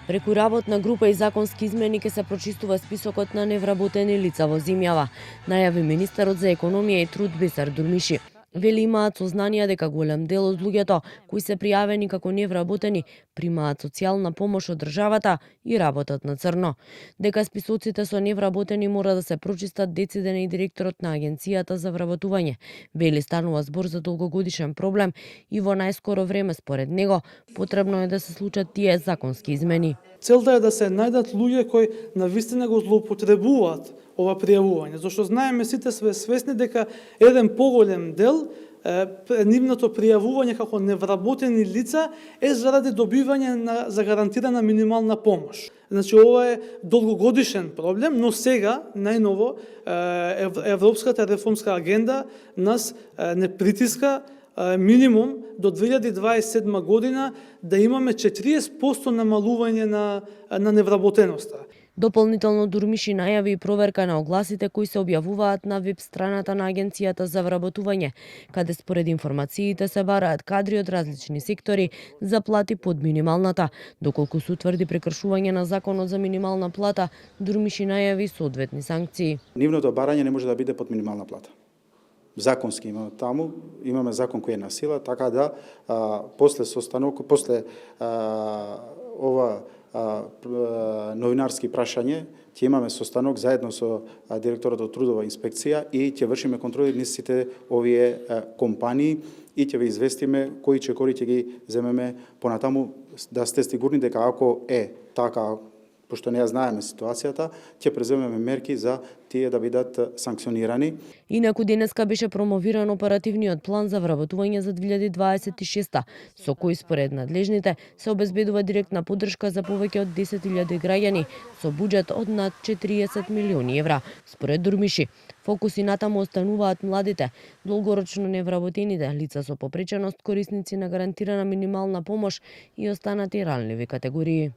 Преку работна група и законски измени ќе се прочистува списокот на невработени лица во земјава, најави министерот за економија и труд Бесар Дурмиши. Вели имаат сознание дека голем дел од луѓето кои се пријавени како невработени примаат социјална помош од државата и работат на црно. Дека списоците со невработени мора да се прочистат дециден и директорот на Агенцијата за вработување. Вели станува збор за долгогодишен проблем и во најскоро време според него потребно е да се случат тие законски измени. Целта е да се најдат луѓе кои навистина го злоупотребуваат ова пријавување, зашто знаеме сите сме свесни дека еден поголем дел нивното пријавување како невработени лица е заради добивање на загарантирана минимална помош. Значи ова е долгогодишен проблем, но сега најново Европската реформска агенда нас не притиска минимум до 2027 година да имаме 40% намалување на невработеноста. Дополнително Дурмиши најави и проверка на огласите кои се објавуваат на веб страната на Агенцијата за вработување, каде според информациите се бараат кадри од различни сектори за плати под минималната. Доколку се утврди прекршување на законот за минимална плата, Дурмиши најави соодветни санкции. Нивното барање не може да биде под минимална плата. Законски имаме закон кој е на сила, така да после ова новинарски прашање ќе имаме состанок заедно со директорот од трудова инспекција и ќе вршиме контроли низ сите овие компании и ќе ве известиме кои чекори ќе ги земеме понатаму, да сте сигурни дека ако е така, пошто не ја знаеме ситуацијата, ќе преземеме мерки за тие да бидат санкционирани. Инаку денеска беше промовиран оперативниот план за вработување за 2026, со кој според надлежните се обезбедува директна поддршка за повеќе од 10.000 граѓани со буџет од над 40 милиони евра. Според Дурмиши, фокуси натаму остануваат младите, долгорочно невработените, лица со попреченост, корисници на гарантирана минимална помош и останати ранливи категории.